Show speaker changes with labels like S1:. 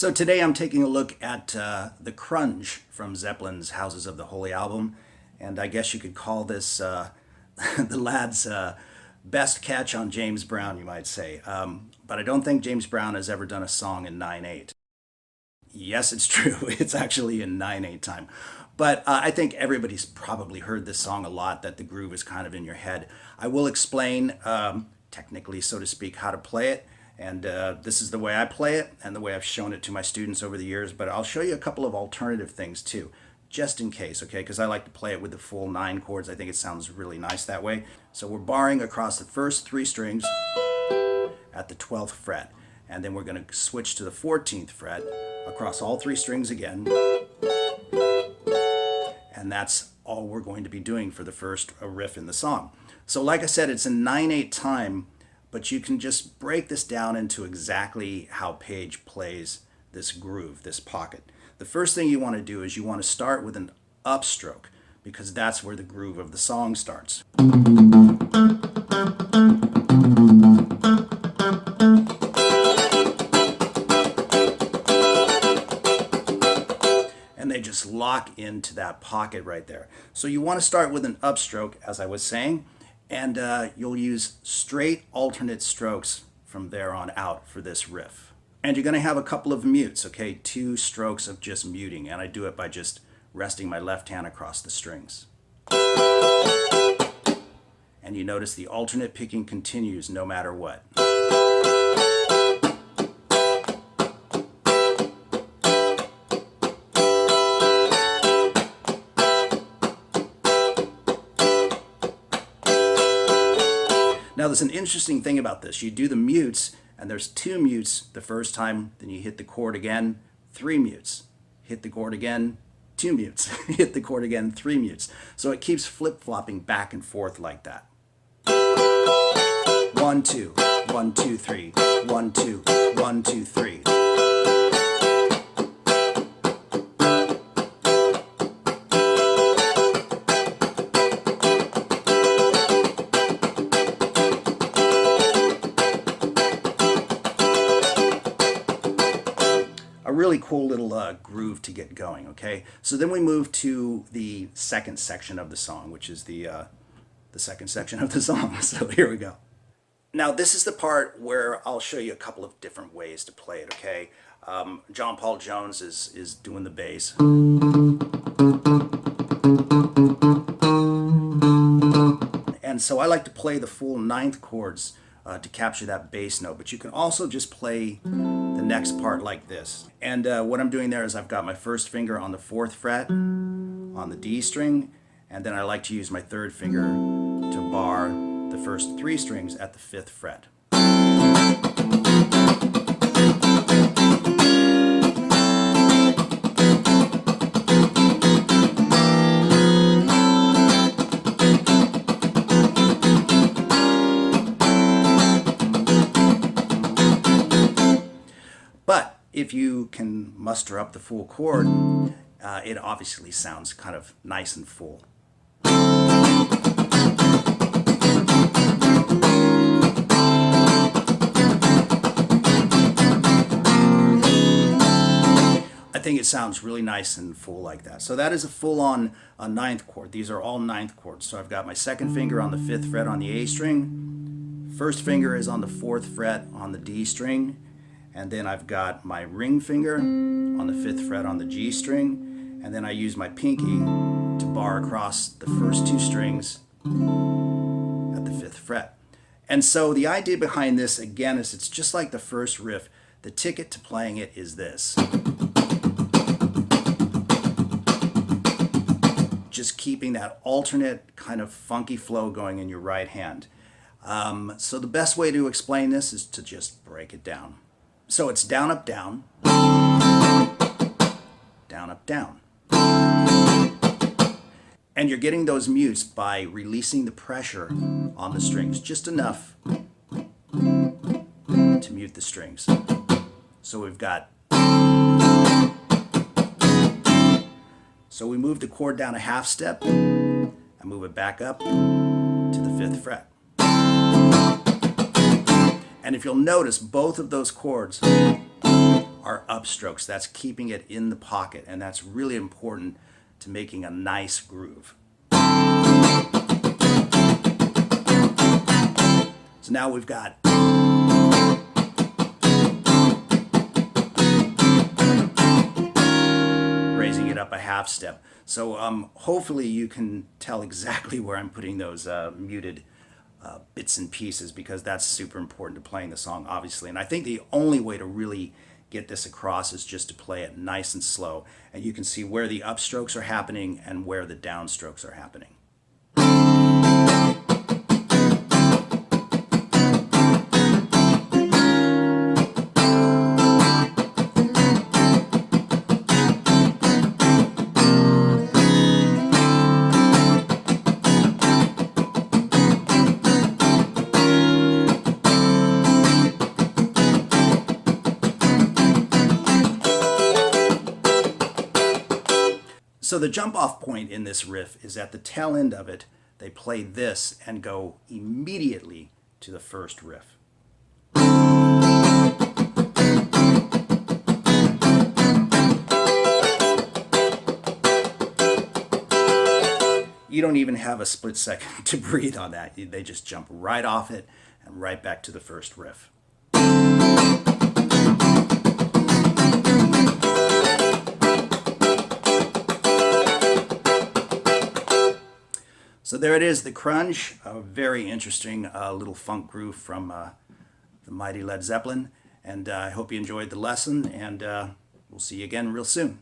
S1: So today I'm taking a look at the CRUNGE from Zeppelin's Houses of the Holy album, and I guess you could call this the lad's best catch on James Brown, you might say. But I don't think James Brown has ever done a song in 9/8. Yes, it's true. It's actually in 9/8 time. But I think everybody's probably heard this song a lot, that the groove is kind of in your head. I will explain, technically, so to speak, how to play it. And this is the way I play it and the way I've shown it to my students over the years. But I'll show you a couple of alternative things too, just in case, okay? Because I like to play it with the full 9 chords. I think it sounds really nice that way. So we're barring across the first 3 strings at the 12th fret. And then we're going to switch to the 14th fret across all 3 strings again. And that's all we're going to be doing for the first riff in the song. So like I said, it's in 9/8 time, but you can just break this down into exactly how Page plays this groove, this pocket. The first thing you want to do is you want to start with an upstroke, because that's where the groove of the song starts. And they just lock into that pocket right there. So you want to start with an upstroke, as I was saying, and you'll use straight alternate strokes from there on out for this riff. And you're going to have a couple of mutes, okay? 2 strokes of just muting, and I do it by just resting my left hand across the strings. And you notice the alternate picking continues no matter what. Now there's an interesting thing about this. You do the mutes, and there's 2 mutes the first time, then you hit the chord again, 3 mutes. Hit the chord again, 2 mutes. Hit the chord again, 3 mutes. So it keeps flip-flopping back and forth like that. 1, 2, 1, 2, 3, 1, 2, 1, 2, 3. A really cool little groove to get going, okay? So then we move to the second section of the song, which is the second section of the song. So here we go. Now this is the part where I'll show you a couple of different ways to play it, okay? John Paul Jones is doing the bass. And so I like to play the full 9th chords to capture that bass note, but you can also just play the next part like this. And what I'm doing there is I've got my first finger on the 4th fret on the D string, and then I like to use my 3rd finger to bar the first 3 strings at the 5th fret. But if you can muster up the full chord, it obviously sounds kind of nice and full. I think it sounds really nice and full like that. So that is a full-on 9th chord. These are all 9th chords. So I've got my 2nd finger on the 5th fret on the A string. 1st finger is on the 4th fret on the D string. And then I've got my ring finger on the 5th fret on the G string. And then I use my pinky to bar across the first 2 strings at the 5th fret. And so the idea behind this, again, is it's just like the first riff. The ticket to playing it is this. Just keeping that alternate kind of funky flow going in your right hand. So the best way to explain this is to just break it down. So it's down, up, down, down, up, down. And you're getting those mutes by releasing the pressure on the strings, just enough to mute the strings. So we've got, so we move the chord down a half step and move it back up to the 5th fret. And if you'll notice, both of those chords are upstrokes. That's keeping it in the pocket, and that's really important to making a nice groove. So now we've got raising it up a half step. So hopefully you can tell exactly where I'm putting those muted bits and pieces, because that's super important to playing the song, obviously. And I think the only way to really get this across is just to play it nice and slow. And you can see where the upstrokes are happening and where the downstrokes are happening. So the jump off point in this riff is at the tail end of it. They play this and go immediately to the first riff. You don't even have a split second to breathe on that. They just jump right off it and right back to the first riff. So there it is, the Crunge, a very interesting little funk groove from the mighty Led Zeppelin. And I hope you enjoyed the lesson, and we'll see you again real soon.